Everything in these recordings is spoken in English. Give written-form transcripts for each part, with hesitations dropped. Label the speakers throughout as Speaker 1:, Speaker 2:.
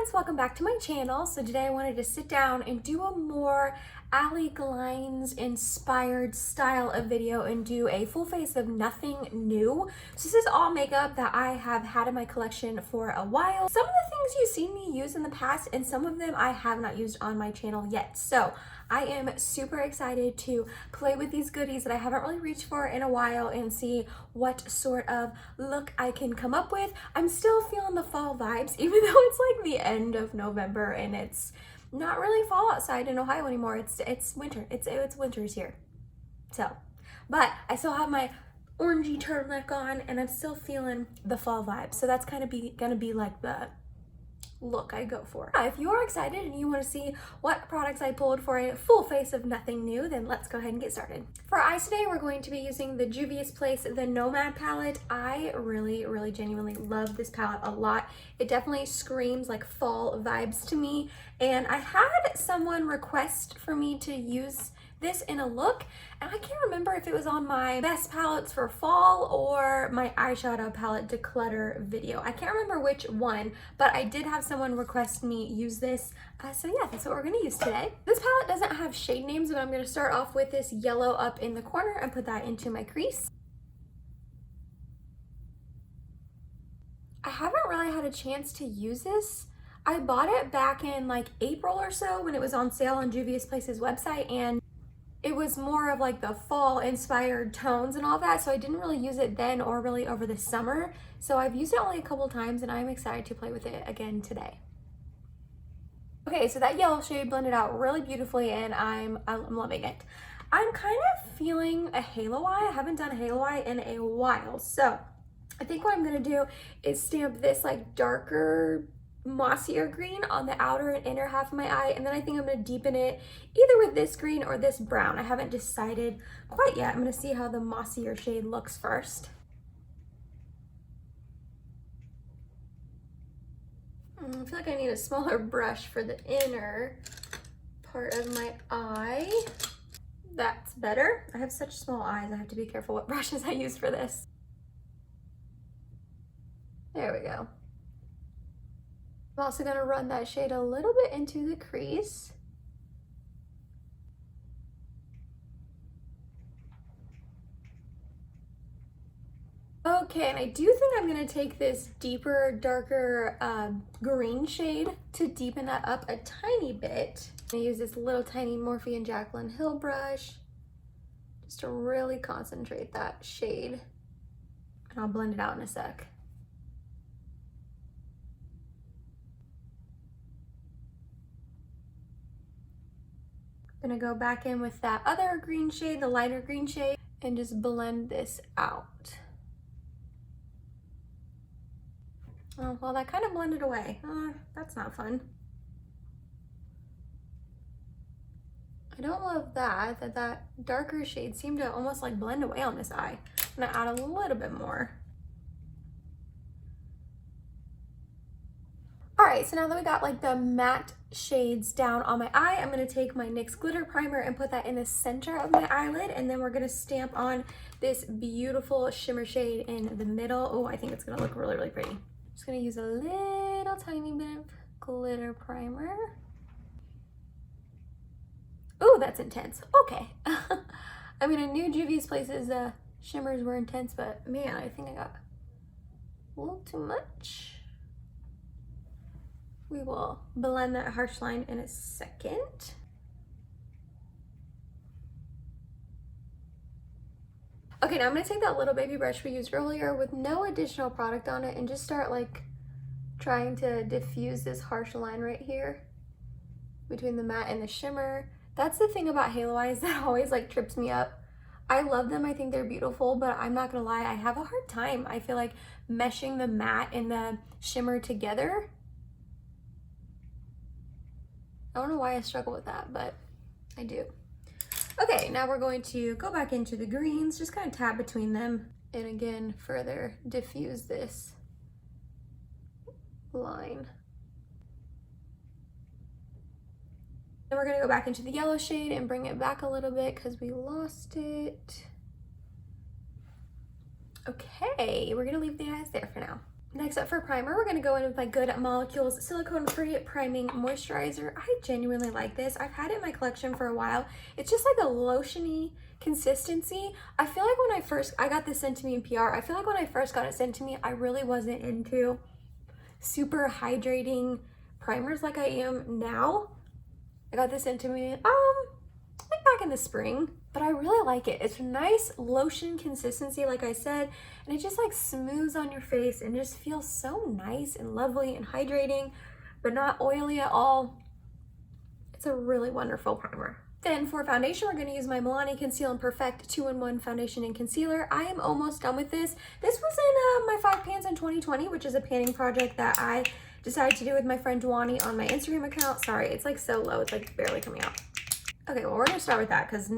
Speaker 1: friends, welcome back to my channel. So today I wanted to sit down and do a more Allie Glines inspired style of video and do a full face of nothing new. So this is all makeup that I have had in my collection for a while. Some of the things you've seen me use in the past and some of them I have not used on my channel yet. So I am super excited to play with these goodies that I haven't really reached for in a while and see what sort of look I can come up with. I'm still feeling the fall vibes, even though it's like the end of November and it's not really fall outside in Ohio anymore. It's winter. It's winter's here. So, but I still have my orangey turtleneck on and I'm still feeling the fall vibes. So that's kind of gonna be like the look I go for. If you are excited and you want to see what products I pulled for a full face of nothing new, then let's go ahead and get started. For eyes today, we're going to be using the Juvia's Place, the Nomad palette. I really genuinely love this palette a lot. It definitely screams like fall vibes to me. And I had someone request for me to use this in a look, and I can't remember if it was on my best palettes for fall or my eyeshadow palette declutter video. I can't remember which one, but I did have someone request me use this. So yeah, that's what we're gonna use today. This palette doesn't have shade names, but I'm gonna start off with this yellow up in the corner and put that into my crease. I haven't really had a chance to use this. I bought it back in like April or so when it was on sale on Juvia's Place's website, and it was more of like the fall inspired tones and all that, so I didn't really use it then or really over the summer. So I've used it only a couple times and I'm excited to play with it again today. Okay, so that yellow shade blended out really beautifully and I'm loving it. I'm kind of feeling a halo eye. I haven't done a halo eye in a while, so I think what I'm gonna do is stamp this like darker mossier green on the outer and inner half of my eye, and then I think I'm going to deepen it either with this green or this brown. I haven't decided quite yet. I'm going to see how the mossier shade looks first. I feel like I need a smaller brush for the inner part of my eye. That's better. I have such small eyes, I have to be careful what brushes I use for this. There we go. I'm also going to run that shade a little bit into the crease. Okay, and I do think I'm going to take this deeper, darker green shade to deepen that up a tiny bit. I'm going to use this little tiny Morphe and Jaclyn Hill brush just to really concentrate that shade. And I'll blend it out in a sec. Gonna go back in with that other green shade, the lighter green shade, and just blend this out. Oh, well, that kind of blended away. That's not fun. I don't love that darker shade seemed to almost like blend away on this eye. I'm gonna add a little bit more. All right, so now that we got like the matte shades down on my eye, I'm gonna take my NYX glitter primer and put that in the center of my eyelid, and then we're gonna stamp on this beautiful shimmer shade in the middle. Oh, I think it's gonna look really pretty. Just gonna use a little tiny bit of glitter primer. Oh, that's intense. Okay. I mean, I knew Juvia's Place's shimmers were intense, but man, I think I got a little too much. We will blend that harsh line in a second. Okay, now I'm gonna take that little baby brush we used earlier with no additional product on it and just start like trying to diffuse this harsh line right here between the matte and the shimmer. That's the thing about halo eyes that always like trips me up. I love them, I think they're beautiful, but I'm not gonna lie, I have a hard time. I feel like meshing the matte and the shimmer together. I don't know why I struggle with that, but I do. Okay, now we're going to go back into the greens, just kind of tab between them, and again, further diffuse this line. Then we're gonna go back into the yellow shade and bring it back a little bit because we lost it. Okay, we're gonna leave the eyes there for now. Next up for primer, we're going to go in with my Good Molecules Silicone-Free Priming Moisturizer. I genuinely like this. I've had it in my collection for a while. It's just like a lotiony consistency. I feel like when I got this sent to me in PR, I feel like when I first got it sent to me, I really wasn't into super hydrating primers like I am now. I got this sent to me, like back in the spring, but I really like it. It's a nice lotion consistency, like I said, and it just like smooths on your face and just feels so nice and lovely and hydrating, but not oily at all. It's a really wonderful primer. Then for foundation, we're going to use my Milani Conceal and Perfect 2-in-1 foundation and concealer. I am almost done with this. This was in my 5 pans in 2020, which is a panning project that I decided to do with my friend Dwani on my Instagram account. Sorry, it's like so low, it's like barely coming out. Okay, well, we're gonna start with that because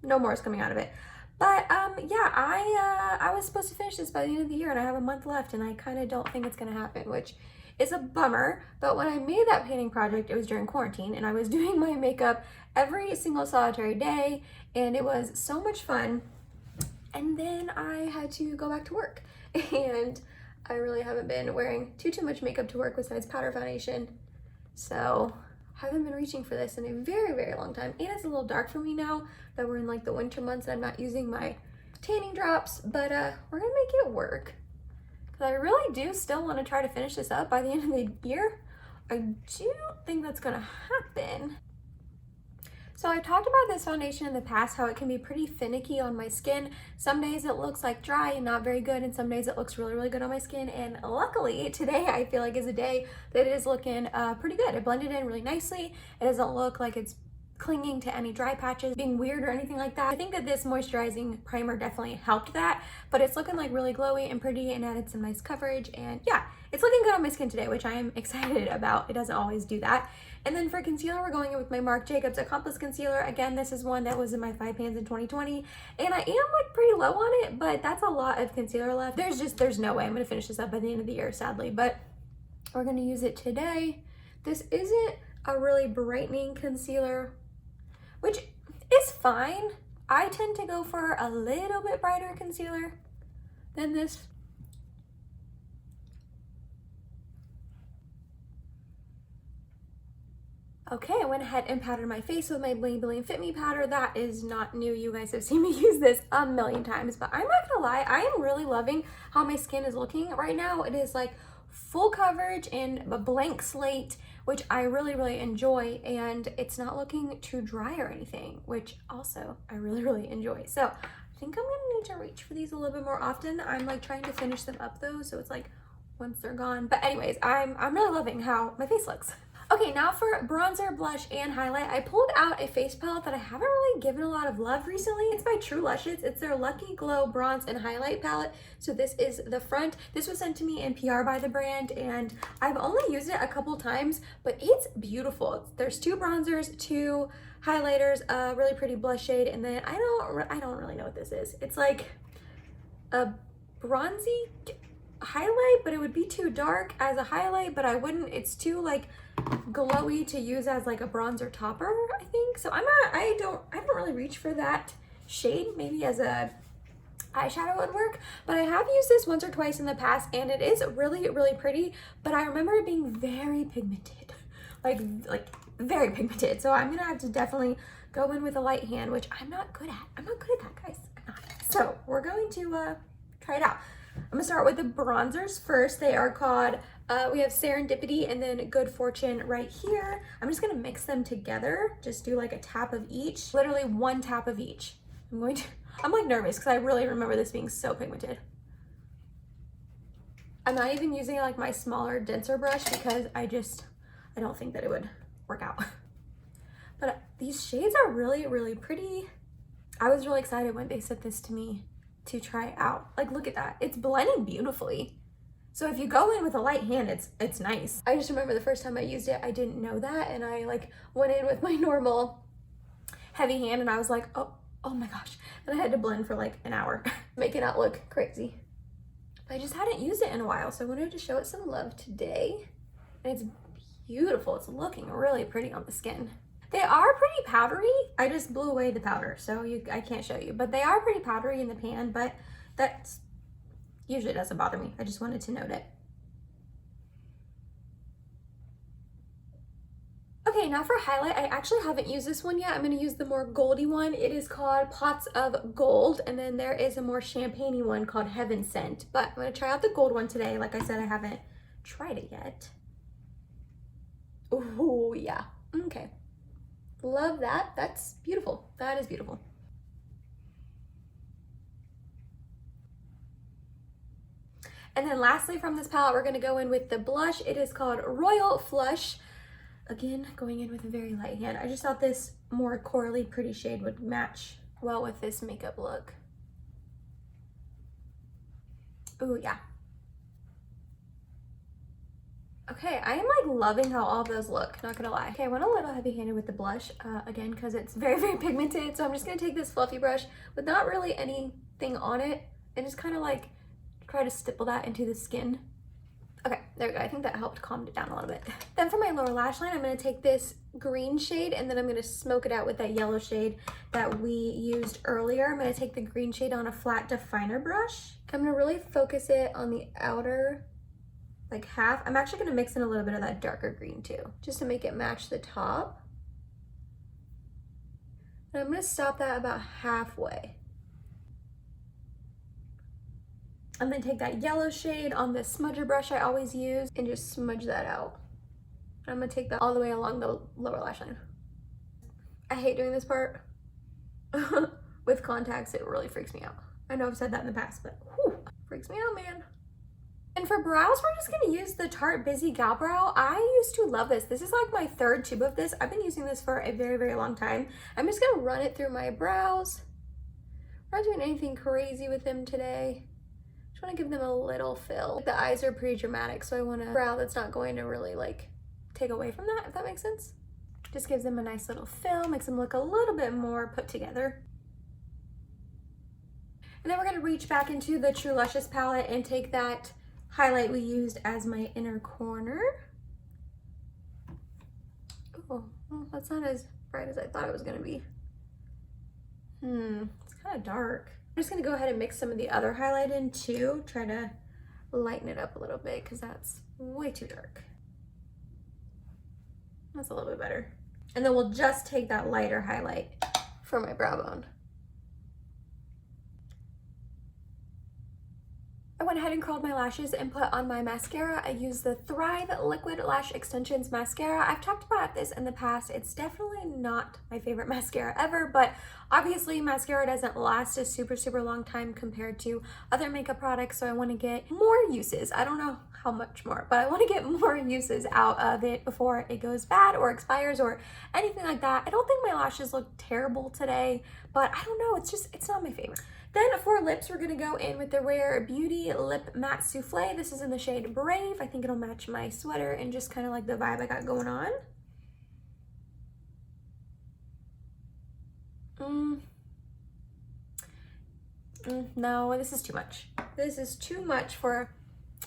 Speaker 1: no more is coming out of it. But yeah, I was supposed to finish this by the end of the year and I have a month left and I kind of don't think it's gonna happen, which is a bummer. But when I made that painting project, it was during quarantine and I was doing my makeup every single solitary day and it was so much fun. And then I had to go back to work and I really haven't been wearing too much makeup to work besides powder foundation. So I haven't been reaching for this in a very, very long time. And it's a little dark for me now that we're in like the winter months and I'm not using my tanning drops, but we're gonna make it work. Cause I really do still wanna try to finish this up by the end of the year. I do think that's gonna happen. So I talked about this foundation in the past, how it can be pretty finicky on my skin. Some days it looks like dry and not very good, and some days it looks really, really good on my skin. And luckily, today I feel like is a day that it is looking pretty good. It blended in really nicely. It doesn't look like it's clinging to any dry patches, being weird or anything like that. I think that this moisturizing primer definitely helped that, but it's looking like really glowy and pretty and added some nice coverage. And yeah, it's looking good on my skin today, which I am excited about. It doesn't always do that. And then for concealer, we're going in with my Marc Jacobs Accomplice Concealer. Again, this is one that was in my 5 pans in 2020. And I am like pretty low on it, but that's a lot of concealer left. There's no way I'm gonna finish this up by the end of the year, sadly, but we're gonna use it today. This isn't a really brightening concealer, which is fine. I tend to go for a little bit brighter concealer than this. Okay, I went ahead and powdered my face with my Maybelline Fit Me Powder. That is not new. You guys have seen me use this a million times, but I'm not gonna lie, I am really loving how my skin is looking right now. It is like full coverage and a blank slate, which I really, really enjoy, and it's not looking too dry or anything, which also I really, really enjoy. So I think I'm gonna need to reach for these a little bit more often. I'm like trying to finish them up though, so it's like once they're gone. But anyways, I'm really loving how my face looks. Okay, now for bronzer, blush, and highlight, I pulled out a face palette that I haven't really given a lot of love recently. It's by True Luscious. It's their Lucky Glow Bronze and Highlight Palette. So this is the front. This was sent to me in PR by the brand, and I've only used it a couple times, but it's beautiful. There's 2 bronzers, 2 highlighters, a really pretty blush shade, and then I don't really know what this is. It's like a bronzy highlight, but it would be too dark as a highlight, but I wouldn't, it's too like glowy to use as like a bronzer topper, I think. So I don't really reach for that shade. Maybe as a eyeshadow would work, but I have used this once or twice in the past and it is really, really pretty, but I remember it being very pigmented, like very pigmented. So I'm gonna have to definitely go in with a light hand, which I'm not good at. I'm not good at that, guys. I'm not. So we're going to try it out. I'm gonna start with the bronzers first. They are called, we have Serendipity and then Good Fortune right here. I'm just gonna mix them together. Just do like a tap of each, literally 1 tap of each. I'm like nervous because I really remember this being so pigmented. I'm not even using like my smaller, denser brush because I don't think that it would work out. But these shades are really, really pretty. I was really excited when they sent this to me to try out. Like, look at that. It's blending beautifully. So if you go in with a light hand, it's nice. I just remember the first time I used it, I didn't know that. And I like went in with my normal heavy hand and I was like, oh my gosh. And I had to blend for like an hour, make it not look crazy. I just hadn't used it in a while. So I wanted to show it some love today. And it's beautiful. It's looking really pretty on the skin. They are pretty powdery. I just blew away the powder, so I can't show you. But they are pretty powdery in the pan, but that usually doesn't bother me. I just wanted to note it. Okay, now for highlight, I actually haven't used this one yet. I'm going to use the more goldy one. It is called Pots of Gold, and then there is a more champagne-y one called Heaven Scent. But I'm going to try out the gold one today. Like I said, I haven't tried it yet. Oh, yeah. Okay. Love that. That's beautiful. That is beautiful. And then lastly from this palette, we're going to go in with the blush. It is called Royal Flush. Again, going in with a very light hand. I just thought this more corally pretty shade would match well with this makeup look. Oh yeah. Okay, I am like loving how all of those look, not gonna lie. Okay, I went a little heavy-handed with the blush, again, because it's very, very pigmented. So I'm just gonna take this fluffy brush with not really anything on it and just kind of like try to stipple that into the skin. Okay, there we go. I think that helped calm it down a little bit. Then for my lower lash line, I'm going to take this green shade and then I'm going to smoke it out with that yellow shade that we used earlier. I'm going to take the green shade on a flat definer brush. I'm going to really focus it on the outer, like half. I'm actually going to mix in a little bit of that darker green too, just to make it match the top. And I'm going to stop that about halfway. And then take that yellow shade on the smudger brush I always use and just smudge that out. I'm gonna take that all the way along the lower lash line. I hate doing this part. With contacts, it really freaks me out. I know I've said that in the past, but whew, freaks me out, man. And for brows, we're just gonna use the Tarte Busy Gal Brow. I used to love this. This is like my third tube of this. I've been using this for a very, very long time. I'm just gonna run it through my brows. I'm not doing anything crazy with them today. I want to give them a little fill. The eyes are pretty dramatic, so I want a brow that's not going to really like take away from that, if that makes sense. Just gives them a nice little fill, makes them look a little bit more put together. And then we're going to reach back into the True Luscious palette and take that highlight we used as my inner corner. Oh, well, that's not as bright as I thought it was going to be. It's kind of dark. I'm just gonna go ahead and mix some of the other highlight in too, try to lighten it up a little bit because that's way too dark. That's a little bit better. And then we'll just take that lighter highlight for my brow bone. I went ahead and curled my lashes and put on my mascara. I used the Thrive Liquid Lash Extensions Mascara. I've talked about this in the past. It's definitely not my favorite mascara ever, but obviously mascara doesn't last a super, super long time compared to other makeup products, so I want to get more uses. I don't know how much more, but I want to get more uses out of it before it goes bad or expires or anything like that. I don't think my lashes look terrible today, but I don't know, it's not my favorite. Then for lips, we're gonna go in with the Rare Beauty Lip Matte Souffle. This is in the shade Brave. I think it'll match my sweater and just kind of like the vibe I got going on. No, this is too much. This is too much for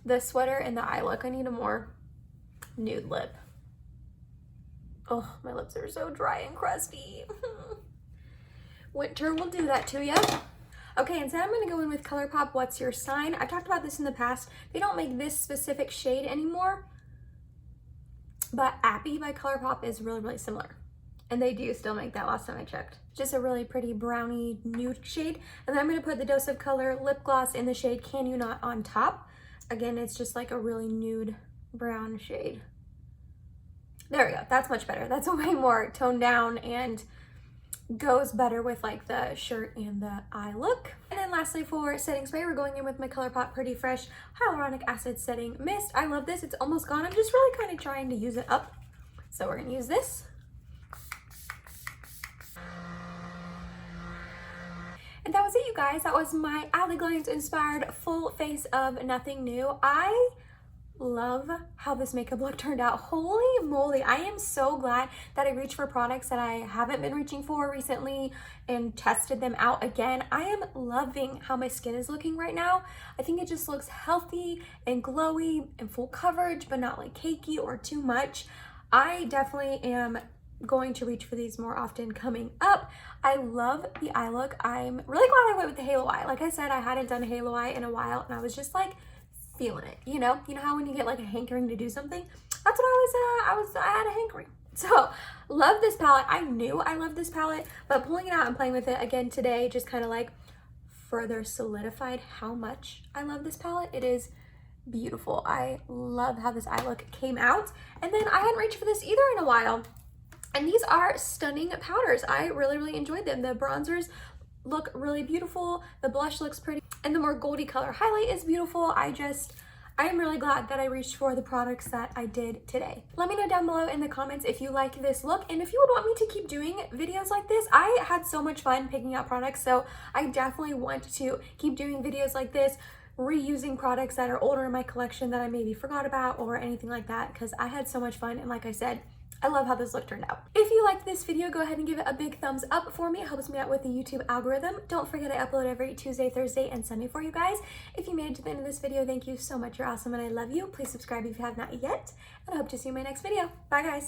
Speaker 1: the sweater and the eye look. I need a more nude lip. Oh, my lips are so dry and crusty. Winter will do that to you. Okay, instead I'm gonna go in with Colourpop What's Your Sign. I've talked about this in the past. They don't make this specific shade anymore, but Appy by Colourpop is really, really similar. And they do still make that last time I checked. Just a really pretty brownie nude shade. And then I'm gonna put the Dose of Color lip gloss in the shade Can You Not on top. Again, it's just like a really nude brown shade. There we go, that's much better. That's way more toned down and goes better with like the shirt and the eye look. And then lastly for setting spray, we're going in with my Colourpop Pretty Fresh Hyaluronic Acid Setting Mist. I love this, it's almost gone. I'm just really kind of trying to use it up. So we're gonna use this. And that was it, you guys. That was my Allie Glines inspired full face of nothing new. I love how this makeup look turned out. Holy moly, I am so glad that I reached for products that I haven't been reaching for recently and tested them out again. I am loving how my skin is looking right now. I think it just looks healthy and glowy and full coverage, but not like cakey or too much. I definitely am going to reach for these more often coming up. I love the eye look. I'm really glad I went with the halo eye. Like I said, I hadn't done a halo eye in a while and I was just like feeling it, you know how when you get like a hankering to do something, that's what I had a hankering. So love this palette. I knew I loved this palette, but pulling it out and playing with it again today just kind of like further solidified how much I love this palette. It is beautiful. I love how this eye look came out. And then I hadn't reached for this either in a while. And these are stunning powders. I really enjoyed them. The bronzers look really beautiful. The blush looks pretty. And the more goldy color highlight is beautiful. I am really glad that I reached for the products that I did today. Let me know down below in the comments if you like this look and if you would want me to keep doing videos like this. I had so much fun picking out products, so I definitely want to keep doing videos like this, reusing products that are older in my collection that I maybe forgot about or anything like that, because I had so much fun. And like I said, I love how this look turned out. If you liked this video, go ahead and give it a big thumbs up for me. It helps me out with the YouTube algorithm. Don't forget I upload every Tuesday, Thursday, and Sunday for you guys. If you made it to the end of this video, thank you so much. You're awesome and I love you. Please subscribe if you have not yet. And I hope to see you in my next video. Bye guys.